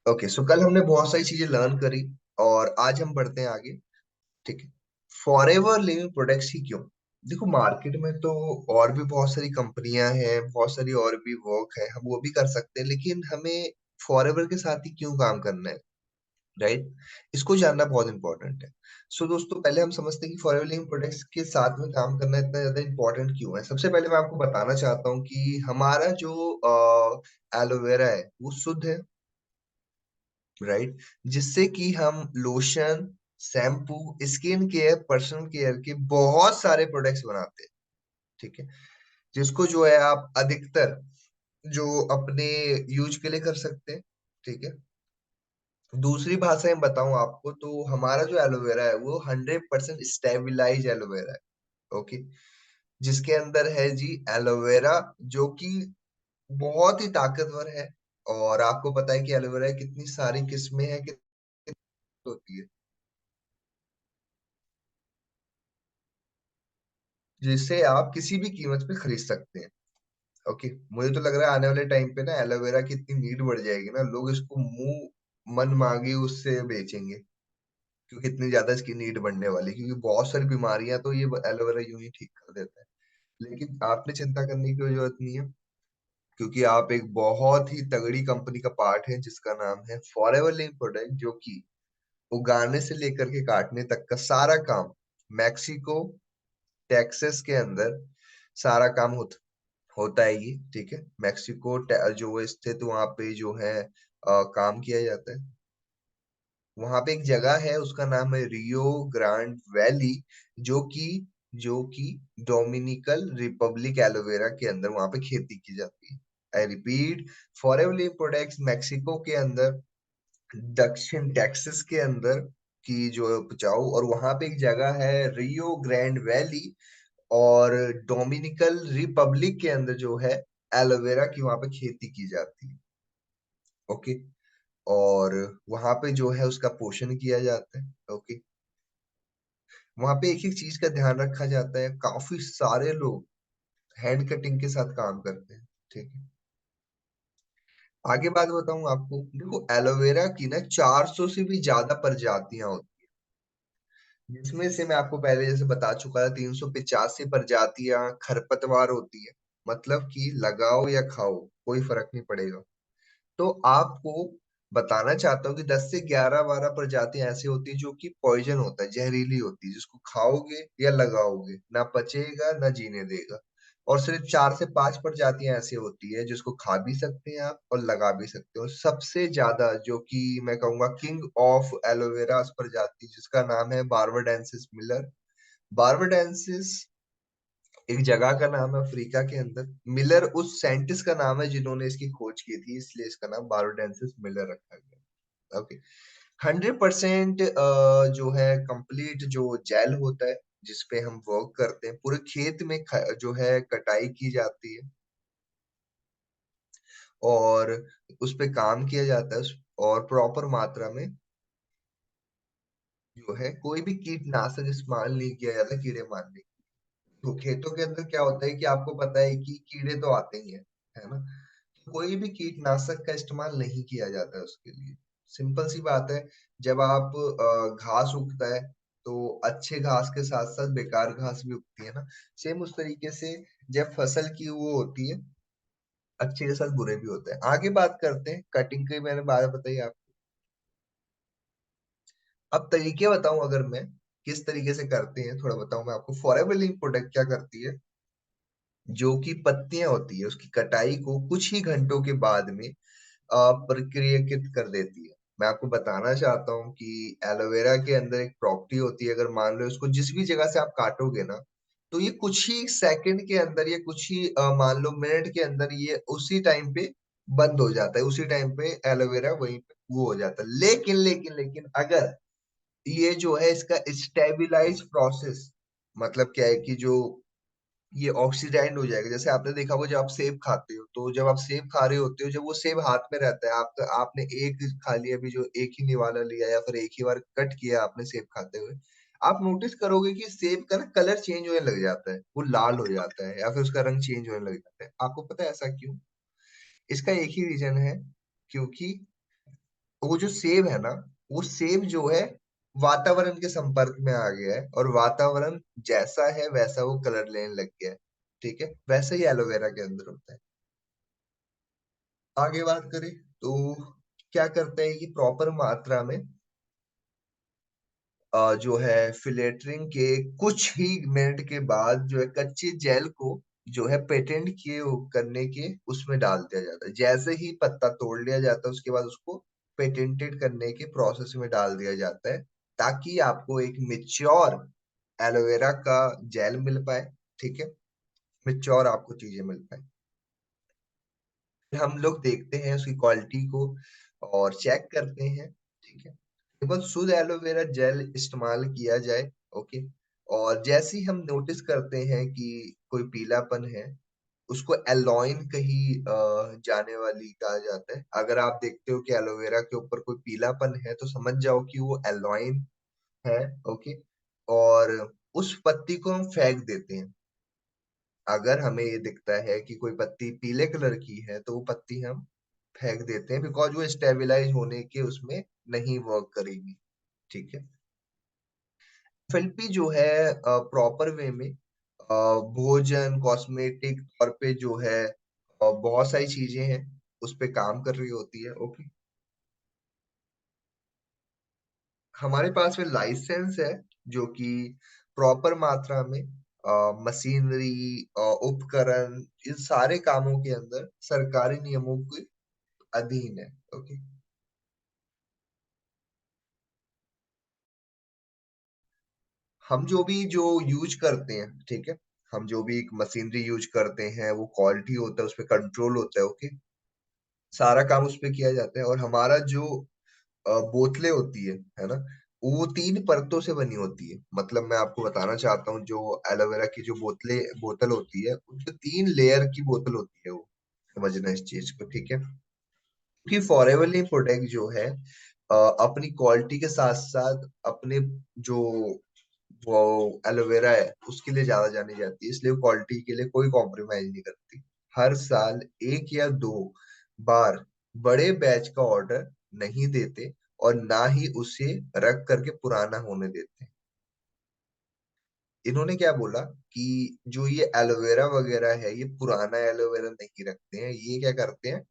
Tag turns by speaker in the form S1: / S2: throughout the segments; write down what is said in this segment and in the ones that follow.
S1: Okay, सो कल हमने बहुत सारी चीजें लर्न करी और आज हम बढ़ते हैं आगे। ठीक है। फॉरएवर लिविंग प्रोडक्ट्स ही क्यों? देखो, मार्केट में तो और भी बहुत सारी कंपनियां हैं, बहुत सारी और भी वर्क है, हम वो भी कर सकते हैं, लेकिन हमें फॉरएवर के साथ ही क्यों काम करना है? राइट। इसको जानना बहुत इंपॉर्टेंट है। सो दोस्तों, पहले हम समझते हैं कि फॉरएवर लिविंग प्रोडक्ट्स के साथ में काम करना इतना ज्यादा इंपॉर्टेंट क्यों है। सबसे पहले मैं आपको बताना चाहता हूँ कि हमारा जो एलोवेरा है वो शुद्ध है। राइट। जिससे कि हम lotion, shampoo, skin care, personal care के बहुत सारे प्रोडक्ट्स बनाते हैं। ठीक है। जिसको जो है आप अधिकतर जो अपने यूज के लिए कर सकते हैं। ठीक है। दूसरी भाषा में बताऊं आपको तो हमारा जो एलोवेरा है वो 100% स्टेबिलाईज एलोवेरा है। ओके। जिसके अंदर है जी एलोवेरा, जो कि बहुत ही ताकतवर है। और आपको पता है कि एलोवेरा की कितनी सारी किस्में हैं, कितनी होती है, जिसे आप किसी भी कीमत पे खरीद सकते हैं। ओके। मुझे तो लग रहा है आने वाले टाइम पे ना एलोवेरा की इतनी नीड बढ़ जाएगी ना, लोग इसको मुंह मन मांगे उससे बेचेंगे। क्योंकि इतनी ज्यादा इसकी नीड बढ़ने वाली है, क्योंकि बहुत सारी बीमारियां तो ये एलोवेरा यूं ही ठीक कर देता है। लेकिन आपने चिंता करने की कोई जरूरत नहीं है, क्योंकि आप एक बहुत ही तगड़ी कंपनी का पार्ट है जिसका नाम है फॉरएवर लिविंग प्रोडक्ट, जो कि उगाने से लेकर के काटने तक का सारा काम मैक्सिको, टेक्सास के अंदर सारा काम होता है ये। ठीक है। मैक्सिको जो स्थित वहां पे जो है काम किया जाता है। वहां पे एक जगह है, उसका नाम है रियो ग्रांड वैली, जो कि जो कि डोमिनिकल रिपब्लिक एलोवेरा के अंदर वहां पे खेती की जाती है। I repeat, forever products Mexico के अंदर, दक्षिण टेक्सास के अंदर की जो उपजाऊ, और वहां पे एक जगह है रियो ग्रैंड वैली, और डोमिनिकल रिपब्लिक के अंदर जो है एलोवेरा की वहां पे खेती की जाती है। ओके। और वहां पे जो है उसका पोषण किया जाता है। ओके। वहां पे एक एक चीज का ध्यान रखा जाता है, काफी सारे लोग हैंड कटिंग के साथ काम करते हैं। ठीक है। आगे बात बताऊं आपको, देखो एलोवेरा की ना 400 से भी ज्यादा प्रजातियां होती हैं, जिसमें से मैं आपको पहले जैसे बता चुका था 385 प्रजातियां खरपतवार होती है। मतलब कि लगाओ या खाओ कोई फर्क नहीं पड़ेगा। तो आपको बताना चाहता हूँ कि 10 से 11-12 प्रजातियां ऐसी होती है जो कि पॉइजन होता है, जहरीली होती है, जिसको खाओगे या लगाओगे ना पचेगा ना जीने देगा। और सिर्फ 4 से 5 प्रजातियां ऐसी होती है जिसको खा भी सकते हैं आप और लगा भी सकते हो। सबसे ज्यादा जो कि मैं कहूंगा किंग ऑफ एलोवेरा प्रजाति, जिसका नाम है बार्बाडेंसिस मिलर। बार्बाडेंसिस एक जगह का नाम है अफ्रीका के अंदर। मिलर उस साइंटिस्ट का नाम है जिन्होंने इसकी खोज की थी, इसलिए इसका नाम बारोडेंसिस मिलर रखा गया। ओके। 100% जो है कंप्लीट जो जेल होता है जिसपे हम वर्क करते हैं, पूरे खेत में जो है कटाई की जाती है और उस पे काम किया जाता है, और प्रॉपर मात्रा में जो है कोई भी कीटनाशक इस्तेमाल नहीं किया जाता कीड़े मारने। तो खेतों के अंदर क्या होता है कि आपको पता है कि कीड़े तो आते ही हैं, है ना। कोई भी कीटनाशक का इस्तेमाल नहीं किया जाता है उसके लिए। सिंपल सी बात है। जब आप घास उगता है तो अच्छे घास के साथ साथ बेकार घास भी उगती है ना। सेम उस तरीके से जब फसल की वो होती है, अच्छे के साथ बुरे भी होते हैं। आगे बात करते हैं कटिंग की, मैंने बात बताई आपको। अब तरीके बताऊं अगर मैं किस तरीके से करते हैं, थोड़ा बताऊं मैं आपको। फॉरेवर लिंक प्रोडक्ट क्या करती है, जो कि पत्तियां होती है उसकी कटाई को कुछ ही घंटों के बाद में प्रक्रियाकित कर देती है। मैं आपको बताना चाहता हूँ कि एलोवेरा के अंदर एक प्रॉपर्टी होती है, अगर मान लो इसको जिस भी जगह से आप काटोगे ना, तो ये कुछ ही सेकंड के अंदर या कुछ ही मान लो मिनट के अंदर ये उसी टाइम पे बंद हो जाता है, उसी टाइम पे एलोवेरा वहीं पे वो हो जाता है। लेकिन लेकिन लेकिन अगर ये जो है इसका स्टेबिलाईज प्रोसेस, मतलब क्या है कि जो ये ऑक्सीडाइज्ड हो जाएगा। जैसे आपने देखा होगा जब आप सेब खाते हो, तो जब आप सेब खा रहे होते हो, जब वो सेब हाथ में रहता है, आपने एक खा लिया, अभी जो एक ही निवाला लिया या फिर एक ही बार कट किया आपने सेब खाते हुए, आप नोटिस करोगे कि सेब का ना कलर चेंज होने लग जाता है, वो लाल हो जाता है या फिर उसका रंग चेंज होने लग जाता है। आपको पता है ऐसा क्यों? इसका एक ही रीजन है, क्योंकि वो जो सेब है ना, वो सेब जो है वातावरण के संपर्क में आ गया है, और वातावरण जैसा है वैसा वो कलर लेने लग गया है। ठीक है, वैसे ही एलोवेरा के अंदर होता है। आगे बात करें तो क्या करते हैं कि प्रॉपर मात्रा में जो है फिल्टरिंग के कुछ ही मिनट के बाद जो है कच्चे जेल को जो है पेटेंट किए करने के उसमें डाल दिया जाता है। जैसे ही पत्ता तोड़ लिया जाता है उसके बाद उसको पेटेंटेड करने के प्रोसेस में डाल दिया जाता है, ताकि आपको एक मिच्योर एलोवेरा का जेल मिल पाए। ठीक है, मिच्योर आपको चीजें मिल पाए। हम लोग देखते हैं उसकी क्वालिटी को और चेक करते हैं। ठीक है, केवल शुद्ध एलोवेरा जेल इस्तेमाल किया जाए। ओके, और जैसे ही हम नोटिस करते हैं कि कोई पीलापन है, उसको एलॉइन कही जाने वाली कहा जाता है। अगर आप देखते हो कि एलोवेरा के ऊपर कोई पीलापन है तो समझ जाओ कि वो एलॉइन है। ओके, और उस पत्ती को हम फेंक देते हैं। अगर हमें ये दिखता है कि कोई पत्ती पीले कलर की है तो वो पत्ती हम फेंक देते हैं, बिकॉज वो स्टेबलाइज होने के उसमें नहीं वर्क करेगी। ठीक है, एफएलपी जो है प्रॉपर वे में भोजन कॉस्मेटिक तौर पे जो है बहुत सारी चीजें हैं उस पे काम कर रही होती है। ओके, हमारे पास में लाइसेंस है जो कि प्रॉपर मात्रा में मशीनरी उपकरण इन सारे कामों के अंदर सरकारी नियमों के अधीन है। ओके, हम जो यूज करते हैं, ठीक है, हम जो भी मशीनरी यूज करते हैं वो क्वालिटी होता है, उस पर कंट्रोल होता है। ओके, सारा काम उस पे किया जाता है। और हमारा जो बोतलें होती है ना, वो तीन परतों से बनी होती है। मतलब मैं आपको बताना चाहता हूँ, जो एलोवेरा की जो बोतल होती है, उसमें तीन लेयर की बोतल होती है वो, समझना इस चीज को। ठीक है, कि फॉरेवर लीफ प्रोडक्ट जो है अपनी क्वालिटी के साथ साथ अपने जो वो एलोवेरा है उसके लिए ज्यादा जानी जाती है, इसलिए क्वालिटी के लिए कोई कॉम्प्रोमाइज नहीं करती। हर साल एक या दो बार बड़े बैच का ऑर्डर नहीं देते, और ना ही उसे रख करके पुराना होने देते। इन्होंने क्या बोला कि जो ये एलोवेरा वगैरह है ये पुराना एलोवेरा नहीं रखते हैं, ये क्या करते हैं,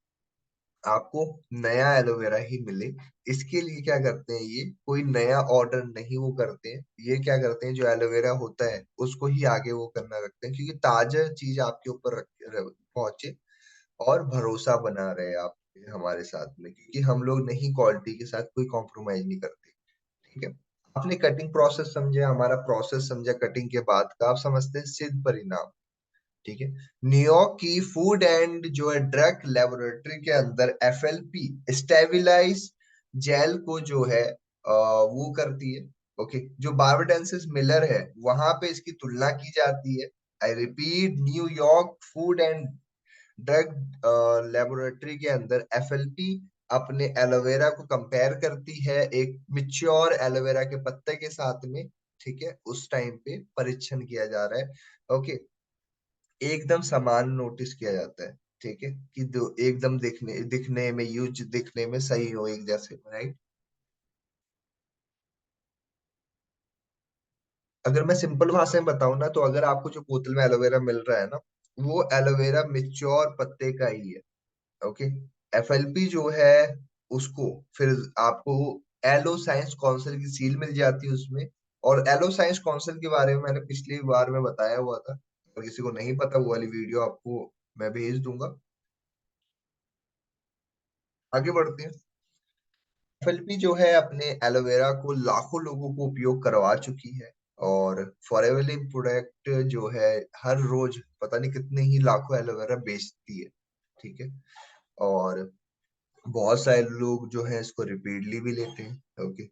S1: आपको नया एलोवेरा ही मिले, इसके लिए क्या करते हैं, ये कोई नया ऑर्डर नहीं वो करते हैं। ये क्या करते हैं, जो एलोवेरा होता है उसको ही आगे वो करना रखते हैं, क्योंकि ताजा चीज आपके ऊपर पहुंचे और भरोसा बना रहे आप हमारे साथ में, क्योंकि हम लोग नहीं क्वालिटी के साथ कोई कॉम्प्रोमाइज नहीं करते। ठीक है, आपने कटिंग प्रोसेस समझा, हमारा प्रोसेस समझा कटिंग के बाद का, आप समझते हैं सिद्ध परिणाम। ठीक है, न्यूयॉर्क की फूड एंड जो है ड्रग लेबोरेटरी के अंदर एफएलपी स्टेबिलाईज जेल को जो है वो करती है। ओके, जो बार्बाडेंसिस मिलर है वहां पे इसकी तुलना की जाती है। I repeat, New York food and drug laboratory के अंदर एफएलपी अपने एलोवेरा को कंपेयर करती है एक मिच्योर एलोवेरा के पत्ते के साथ में। ठीक है, उस टाइम पे परीक्षण किया जा रहा है। ओके, एकदम समान नोटिस किया जाता है। ठीक है, कि दो एकदम दिखने दिखने में यूज दिखने में सही हो, एक जैसे, राइट। अगर मैं सिंपल भाषा में बताऊं ना, तो अगर आपको जो बोतल में एलोवेरा मिल रहा है ना, वो एलोवेरा मिच्योर पत्ते का ही है। ओके, एफएलपी जो है उसको फिर आपको एलो साइंस काउंसिल की सील मिल जाती है उसमें। और एलो साइंस काउंसिल के बारे में मैंने पिछली बार में बताया हुआ था, अगर किसी को नहीं पता वो वाली वीडियो आपको मैं भेज दूंगा। आगे बढ़ते हैं। एफएलपी जो है अपने एलोवेरा को लाखों लोगों को उपयोग करवा चुकी है, और फॉरएवर लिव प्रोडक्ट जो है हर रोज पता नहीं कितने ही लाखों एलोवेरा बेचती है। ठीक है, और बहुत सारे लोग जो है इसको रिपीटली भी लेते हैं। ओके,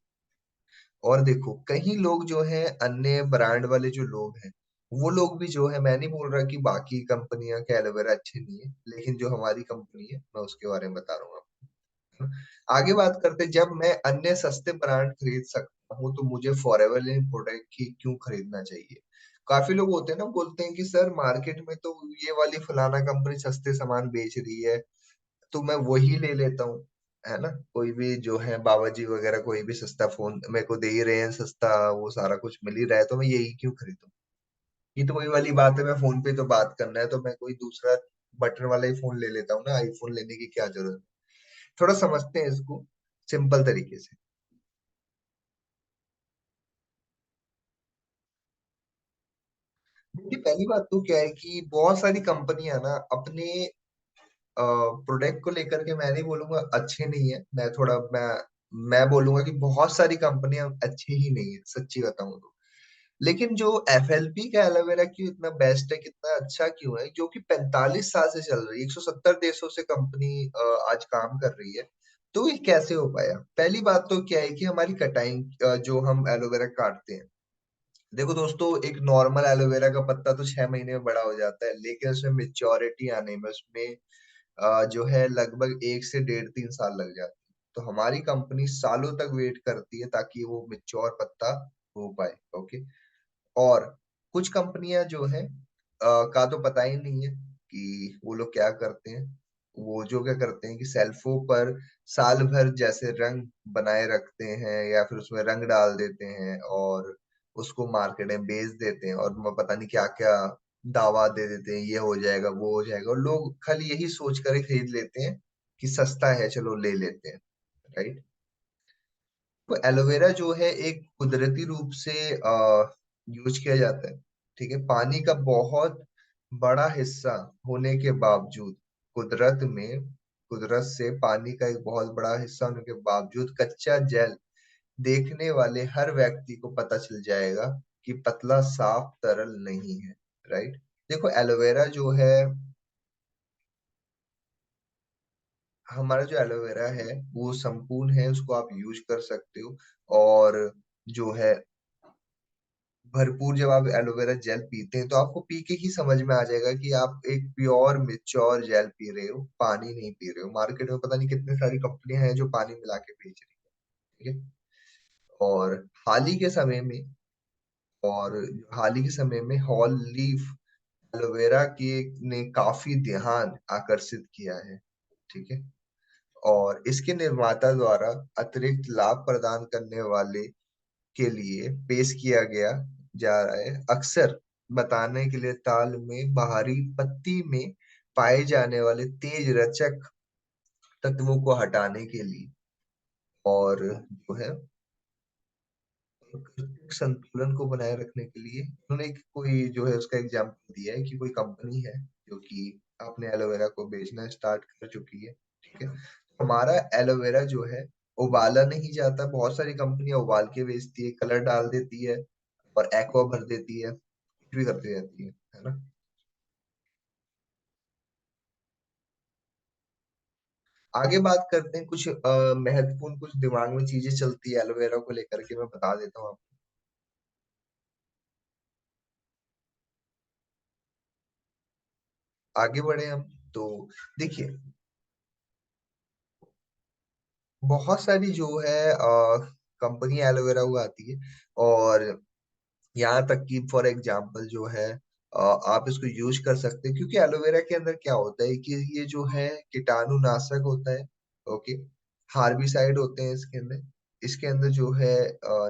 S1: और देखो कहीं लोग जो है अन्य ब्रांड वाले जो लोग हैं, वो लोग भी जो है, मैं नहीं बोल रहा कि बाकी कंपनियां के एलोवेरा अच्छे नहीं है, लेकिन जो हमारी कंपनी है मैं उसके बारे में बता रहा हूँ। आगे बात करते हैं, जब मैं अन्य सस्ते ब्रांड खरीद सकता हूँ तो मुझे फॉरएवर लिव प्रोडक्ट ही क्यों खरीदना चाहिए। काफी लोग होते हैं ना, बोलते हैं कि सर मार्केट में तो ये वाली फलाना कंपनी सस्ते सामान बेच रही है तो मैं वही ले लेता हूँ। है ना। कोई भी जो है बाबा जी वगैरह कोई भी सस्ता फोन मेरे को दे ही रहे हैं, सस्ता वो सारा कुछ मिल ही रहा है, तो मैं यही क्यों खरीदूं। ये तो वही वाली बात है, मैं फोन पे तो बात करना है तो मैं कोई दूसरा बटन वाला ही फोन ले लेता हूँ ना, आईफोन लेने की क्या जरूरत है। थोड़ा समझते हैं इसको सिंपल तरीके से। देखिए पहली बात तो क्या है कि बहुत सारी कंपनियां ना अपने प्रोडक्ट को लेकर के, मैं नहीं बोलूंगा अच्छे नहीं है, मैं बोलूंगा कि बहुत सारी कंपनियां अच्छी ही नहीं है सच्ची बताऊं तो। लेकिन जो एफएलपी का एलोवेरा क्यों इतना बेस्ट है, कितना अच्छा क्यों है, जो कि 45 साल से चल रही है, 170 देशों से कंपनी आज काम कर रही है, तो ये कैसे हो पाया। पहली बात तो क्या है कि हमारी कटाई, जो हम एलोवेरा काटते हैं, देखो दोस्तों, एक नॉर्मल एलोवेरा का पत्ता तो 6 महीने में बड़ा हो जाता है, लेकिन उसमें मेच्योरिटी आने में उसमें जो है लगभग 1 से 1.5 3 साल लग जाते हैं। तो हमारी कंपनी सालों तक वेट करती है ताकि वो मेच्योर पत्ता हो पाए। ओके। और कुछ कंपनियां जो है का तो पता ही नहीं है कि वो लोग क्या करते हैं। वो जो क्या करते हैं कि सेल्फों पर साल भर जैसे रंग बनाए रखते हैं या फिर उसमें रंग डाल देते हैं और उसको मार्केट में बेच देते हैं, और पता नहीं क्या क्या दावा दे देते हैं, ये हो जाएगा वो हो जाएगा, और लोग खाली यही सोच कर ही खरीद लेते हैं कि सस्ता है चलो ले लेते हैं। राइट। तो एलोवेरा जो है एक कुदरती रूप से यूज किया जाता है। ठीक है। पानी का बहुत बड़ा हिस्सा होने के बावजूद, कुदरत में, कुदरत से पानी का एक बहुत बड़ा हिस्सा होने के बावजूद कच्चा जेल देखने वाले हर व्यक्ति को पता चल जाएगा कि पतला साफ तरल नहीं है। राइट। देखो एलोवेरा जो है, हमारा जो एलोवेरा है वो संपूर्ण है, उसको आप यूज कर सकते हो। और जो है भरपूर, जब आप एलोवेरा जेल पीते हैं तो आपको पी के ही समझ में आ जाएगा कि आप एक प्योर मेच्योर जेल पी रहे हो, पानी नहीं पी रहे हो। मार्केट में पता नहीं कितनी सारी कंपनियां हैं जो पानी मिला के बेच रही है। ठीक है। और हाल ही के समय में और हाल ही के समय में हॉल लीफ एलोवेरा के ने काफी ध्यान आकर्षित किया है। ठीक है। और इसके निर्माता द्वारा अतिरिक्त लाभ प्रदान करने वाले के लिए पेश किया गया जा रहा है, अक्सर बताने के लिए ताल में बाहरी पत्ती में पाए जाने वाले तेज रचक तत्वों को हटाने के लिए। और जो है प्राकृतिक संतुलन को बनाए रखने के लिए उन्होंने एक कोई जो है उसका एग्जाम्पल दिया है कि कोई कंपनी है जो कि अपने एलोवेरा को बेचना स्टार्ट कर चुकी है। ठीक है। हमारा एलोवेरा जो है उबाला नहीं जाता, बहुत सारी कंपनियां उबाल के बेचती है, कलर डाल देती है और एक्वा भर देती है, कुछ भी करती रहती है ना। आगे बात करते हैं, कुछ महत्वपूर्ण कुछ दिमाग में चीजें चलती है एलोवेरा को लेकर के, मैं बता देता हूँ आपको। आगे बढ़े हम तो देखिए, बहुत सारी जो है कंपनी एलोवेरा उगाती है। और यहाँ तक कि फॉर एग्जाम्पल जो है आप इसको यूज कर सकते हैं, क्योंकि एलोवेरा के अंदर क्या होता है कि ये जो है कीटाणुनाशक होता है। ओके। हार्बिसाइड होते हैं इसके अंदर। इसके अंदर जो है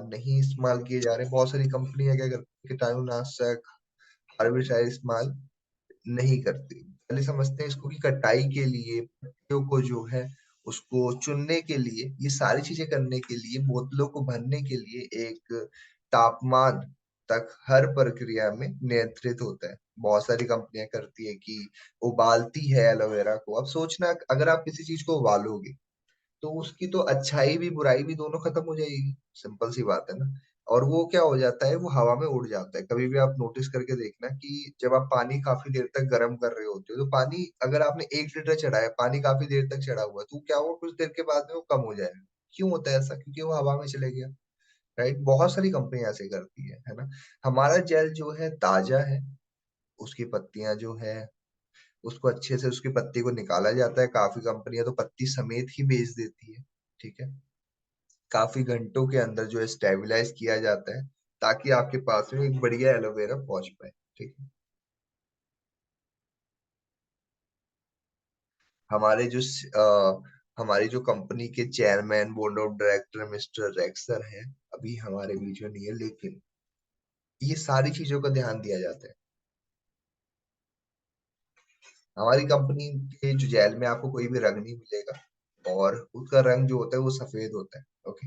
S1: नहीं इस्तेमाल किए जा रहे, बहुत सारी कंपनियां क्या करती है कीटाणुनाशक हार्बिसाइड इस्तेमाल नहीं करती। पहले समझते हैं इसको कि कटाई के लिए पत्तियों को जो है उसको चुनने के लिए, ये सारी चीजें करने के लिए, बोतलों को भरने के लिए एक तापमान तक हर प्रक्रिया में नियंत्रित होता है। बहुत सारी कंपनियां करती है कि उबालती है एलोवेरा को। अब सोचना, अगर आप किसी चीज को उबालोगे तो उसकी तो अच्छाई भी बुराई भी दोनों खत्म हो जाएगी, सिंपल सी बात है ना। और वो क्या हो जाता है, वो हवा में उड़ जाता है। कभी भी आप नोटिस करके देखना कि जब आप पानी काफी देर तक गर्म कर रहे होते हो तो पानी, अगर आपने 1 लीटर चढ़ाया, पानी काफी देर तक चढ़ा हुआ है, तो क्या हुआ, कुछ देर के बाद में वो कम हो जाएगा। क्यों होता है ऐसा? क्योंकि वो हवा में चले गया। राइट। बहुत सारी कंपनियां ऐसे करती है ना। हमारा जेल जो है ताजा है, उसकी पत्तियां जो है उसको अच्छे से उसकी पत्ती को निकाला जाता है। काफी कंपनियां तो पत्ती समेत ही बेच देती है। ठीक है। काफी घंटों के अंदर जो है स्टेबलाइज किया जाता है ताकि आपके पास में एक बढ़िया एलोवेरा पहुंच पाए। ठीक है। हमारे जो हमारी जो कंपनी के chairman board of director mister Rexer हैं, अभी हमारे बीच में नहीं है, लेकिन ये सारी चीजों का ध्यान दिया जाता है। हमारी कंपनी के जो जेल में आपको कोई भी रंग नहीं मिलेगा, और उसका रंग जो होता है वो सफेद होता है। ओके।